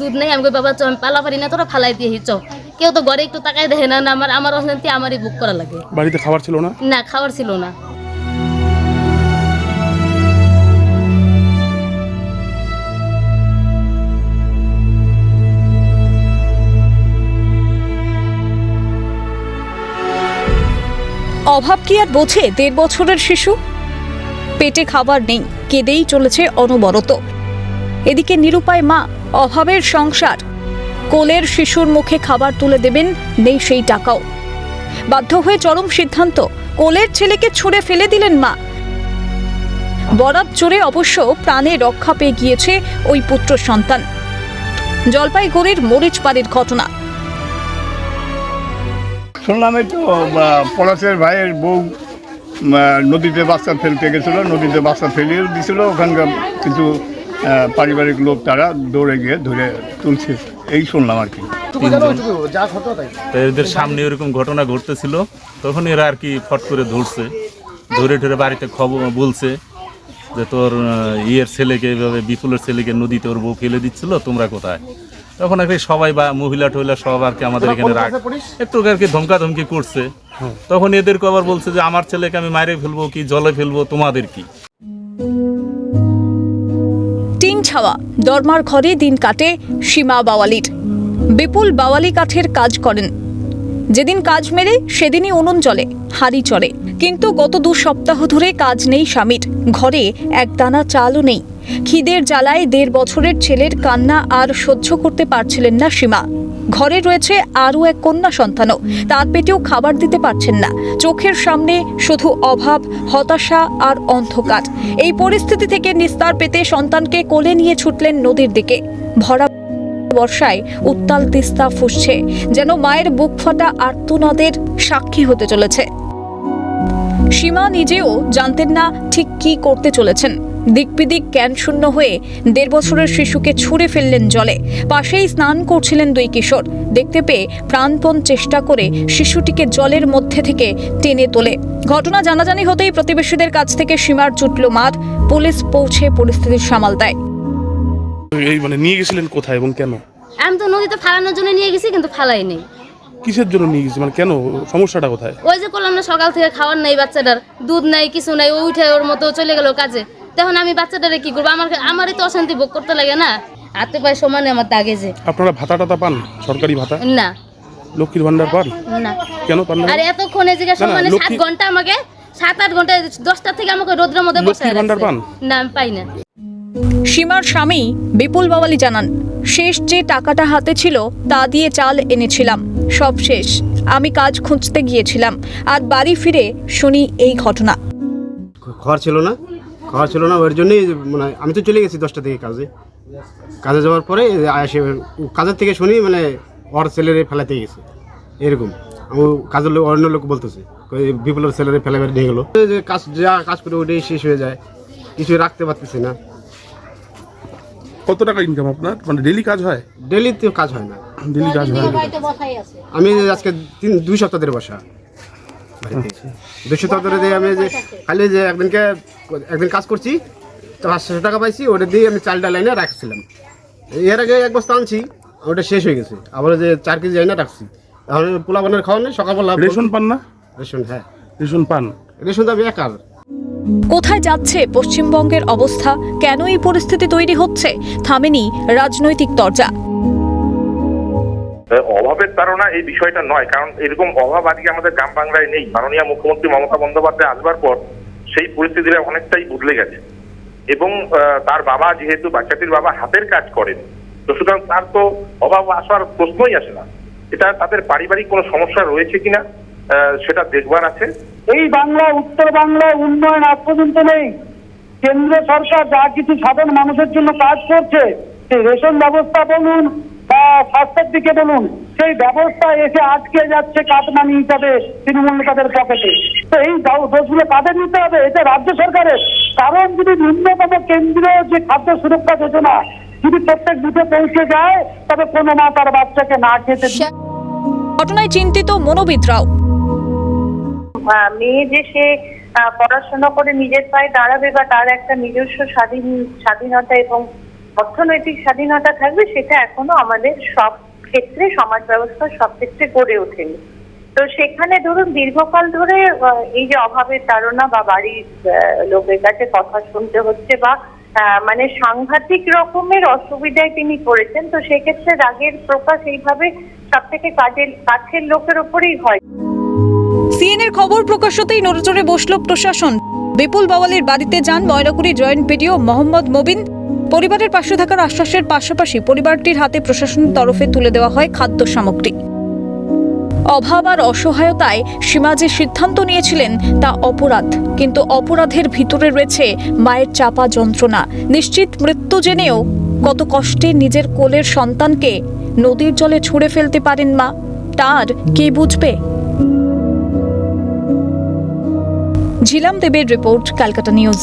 দুধ নেই। আমি বাবা চ আমি পালা পারি না, তোরা ফালাই দিয়ে চ। কেউ তো ঘরে একটু তাকাই দেখে না। আমার অশান্তি আমারই বুক করা লাগে। বাড়িতে খাবার ছিল না? না, খাবার ছিল না। অভাব কি আর বোঝে ১.৫ বছরের শিশু? পেটে খাবার নেই, কেঁদেই চলেছে অনবরত। এদিকে নিরুপায় মা, অভাবের সংসার। কোলের শিশুর মুখে খাবার তুলে দেবেন, নেই সেই টাকাও। বাধ্য হয়ে চরম সিদ্ধান্ত, কোলের ছেলেকে ছুঁড়ে ফেলে দিলেন মা। বরাত জোরে অবশ্য প্রাণে রক্ষা পেয়ে গিয়েছে ওই পুত্র সন্তান। জলপাইগুড়ির মরিচবাড়ির ঘটনা। শুনলাম এই তো পলাশের ভাইয়ের বউ নদীতে বাচ্চা ফেলতে গেছিলো, নদীতে বাচ্চা ফেলিয়ে দিয়েছিল। ওখানকার কিছু পারিবারিক লোক তারা দৌড়ে গিয়ে ধরে তুলছে, এই শুনলাম আর কি। এদের সামনে এরকম ঘটনা ঘটতেছিল, তখন এরা আর কি ফট করে ধরছে, ধরে ধরে বাড়িতে খবর বলছে যে তোর ইয়ের ছেলেকে এইভাবে বিপুলের ছেলেকে নদীতে ওর বউ ফেলে দিচ্ছিল, তোমরা কোথায়? তখন আর কি সবাই বা মহিলা টহিলা সব আর কি আমাদের এখানে একটু আর কি ধমকাধমকি করছে। তখন এদেরকে আবার বলছে যে আমার ছেলেকে আমি মারে ফেলবো কি জলে ফেলবো, তোমাদের কি? টিন ছাওয়া দরমার ঘরে দিন কাটে সীমা বাওয়ালির। বিপুল বাওয়ালি কাঠের কাজ করেন। যেদিন কাজ মেরে সেদিনই উনুন জ্বলে, হাঁড়ি চড়ে। কিন্তু গত ২ সপ্তাহ ধরে কাজ নেই স্বামীর, ঘরে এক দানা চালও নেই। খিদের জ্বালায় ১.৫ বছরের ছেলের কান্না আর সহ্য করতে পারছিলেন না সীমা। ঘরে রয়েছে আরও এক কন্যা সন্তানও, তার পেটেও খাবার দিতে পারছেন না। চোখের সামনে শুধু অভাব, হতাশা আর অন্ধকার। এই পরিস্থিতি থেকে নিস্তার পেতে সন্তানকে কোলে নিয়ে ছুটলেন নদীর দিকে। ভরা বর্ষায় উত্তাল তিস্তা ফুঁসছে, যেন মায়ের বুক ফাটা আর্তনাদের সাক্ষী হতে চলেছে। সীমা নিজেও জানতেন না ঠিক কি করতে চলেছেন। দিকবিদিক জ্ঞান শূন্য হয়ে ১.৫ বছরের শিশুকে ছুঁড়ে ফেললেন জলে। পাশেই স্নান করছিলেন ২ কিশোর। দেখতে পেয়ে প্রাণপণ চেষ্টা করে শিশুটিকে জলের মধ্যে থেকে টেনে তোলে। ঘটনা জানাজানি হতেই প্রতিবেশীদের কাছ থেকে সীমার ছুটল মাঠ। পুলিশ পৌঁছে পরিস্থিতি সামাল দেয়। এই নিয়ে গেছিলেন কোথায় এবং কেন? আমি তো নদীতে ফালানোর জন্য নিয়ে গেছি, কিন্তু ফালাই নেই। কিসের জন্য নিয়ে গেছি, কেন, সমস্যাটা কোথায়? ওই যে করলাম না, সকাল থেকে খাওয়ার নাই, বাচ্চাটার দুধ নাই, কিছু নাই। ও উঠে ওর মতো চলে গেল কাজে। তখন আমি বাচ্চাটারে কি করবো? আমারই তো অশান্তি ভোগ করতে লাগে না। হাতে পায়ে সমানে আমার দাগে যে। আপনারা ভাতা টাতা পান? সরকারি ভাতা? না। লক্ষ্মীর ভান্ডার পান না। কেন পান না? আর এতক্ষণে জিজ্ঞাসা মানে 7 ঘন্টা আমাকে 7-8 ঘন্টা 10টা থেকে আমাকে রোদ্রের মধ্যে বসায় লক্ষ্মীর ভান্ডার পান? না, আমি পাই না। সীমার স্বামী বিপুল বাওয়ালি জানান, শেষ যে টাকাটা হাতে ছিল তা দিয়ে চাল এনেছিলাম, সব শেষ। আমি কাজ খুঁজতে গিয়েছিলাম, আর বাড়ি ফিরে শুনি এই ঘটনা। খাওয়ার ছিল না ওর জন্যই আমি তো চলে গেছি 10টা থেকে কাজে যাওয়ার পরে আসে কাজের থেকে শুনি ওর ছেলেরে ফেলাতে গেছে এরকম। আমি কাজের লোক অন্য লোক বলতেছে বিপুলের ছেলেরে ফেলে নিয়ে গেলো। যে কাজ করে ওটাই শেষ হয়ে যায়, কিছু রাখতে পারতেছি না। কত টাকা ইনকাম আপনার? ডেইলি কাজ হয়? ডেইলি তো কাজ হয় না, ডেইলি কাজ হয় না। আমি আজকে 2 সপ্তাহ ধরে বসা। 2 সপ্তাহ ধরে আমি যে খালি যে একদিন কাজ করছি তো 500 টাকা পাইছি, ওটা দিয়ে আমি চাল ডাল এনে রাখছিলাম। এর আগে 1 বস্তা আনছি, ওটা শেষ হয়ে গেছে। আবার যে 4 কেজি এনে রাখছি। এখন পোলা বানের খাওয়া নেই, সকালবেলা রেশন পান না? রেশন, হ্যাঁ রেশন পান। রেশন দাবি একার। কোথায় যাচ্ছে পশ্চিমবঙ্গের অবস্থা? কেন এই পরিস্থিতি তৈরি হচ্ছে? থামেনি রাজনৈতিক তরজা। অভাবের তাড়না এই বিষয়টা নয়, কারণ এরকম অভাব আজকে আমাদের গ্রাম বাংলায় নেই। মাননীয় মুখ্যমন্ত্রী মমতা বন্দ্যোপাধ্যায় আসবার পর সেই পরিস্থিতিটা অনেকটাই বদলে গেছে। এবং তার বাবা যেহেতু বাচ্চাটির বাবা হাতের কাজ করেন, তো সুতরাং তার তো অভাব আসার প্রশ্নই আসে না। এটা তাদের পারিবারিক কোনো সমস্যা রয়েছে কিনা সেটা দেখবার আছে। এই বাংলা, উত্তর বাংলায় উন্নয়ন আজ পর্যন্ত নেই। কেন্দ্র সরকার যা কিছু সাধারণ মানুষের জন্য কাজ করছে, সেই রেশন ব্যবস্থা বলুন বা স্বাস্থ্যের দিকে বলুন, সেই ব্যবস্থা এসে আটকে যাচ্ছে কাটমানি হিসাবে তৃণমূল নেতাদের পকেটে। তো এই দোষগুলো কাদের নিতে হবে? এটা রাজ্য সরকারের। কারণ যদি ন্যূনতম কেন্দ্রীয় যে খাদ্য সুরক্ষা যোজনা যদি প্রত্যেক বুথে পৌঁছে যায়, তবে কোনো মা তার বাচ্চাকে না খেতে। ঘটনায় চিন্তিত মনোবিদরাও। মেয়ে যে সে পড়াশোনা করে নিজের পায়ে দাঁড়াবে বা তার একটা নিজস্ব স্বাধীনতা এবং অর্থনৈতিক স্বাধীনতা থাকবে, সেটা এখনো আমাদের সব ক্ষেত্রে, সমাজ ব্যবস্থার সব ক্ষেত্রে গড়ে ওঠেনি। তো সেখানে ধরুন দীর্ঘকাল ধরে এই যে অভাবের তাড়না বা বাড়ির লোকের কাছে কথা শুনতে হচ্ছে বা মানে সাংঘাতিক রকমের অসুবিধায় তিনি পড়েছেন। তো সেক্ষেত্রে রাগের প্রকাশ এইভাবে সব থেকে কাছের লোকের ওপরেই হয়। সিএনএর খবর প্রকাশ হতেই নড়েচড়ে বসল প্রশাসন। বিপুল বাওয়ালির বাড়িতে যান ময়নাগুড়ি জয়েন্ট বিডিও মোহাম্মদ মবিন। পরিবারের পাশে থাকার আশ্বাসের পাশাপাশি পরিবারটির হাতে প্রশাসনের তরফে তুলে দেওয়া হয় খাদ্য সামগ্রী। অভাব আর অসহায়তায় সীমা যে সিদ্ধান্ত নিয়েছিলেন তা অপরাধ, কিন্তু অপরাধের ভিতরে রয়েছে মায়ের চাপা যন্ত্রণা। নিশ্চিত মৃত্যু জেনেও কত কষ্টে নিজের কোলের সন্তানকে নদীর জলে ছুঁড়ে ফেলতে পারেন মা, তার কে বুঝবে? ঝিলাম দেবের রিপোর্ট, ক্যালকাটা নিউজ।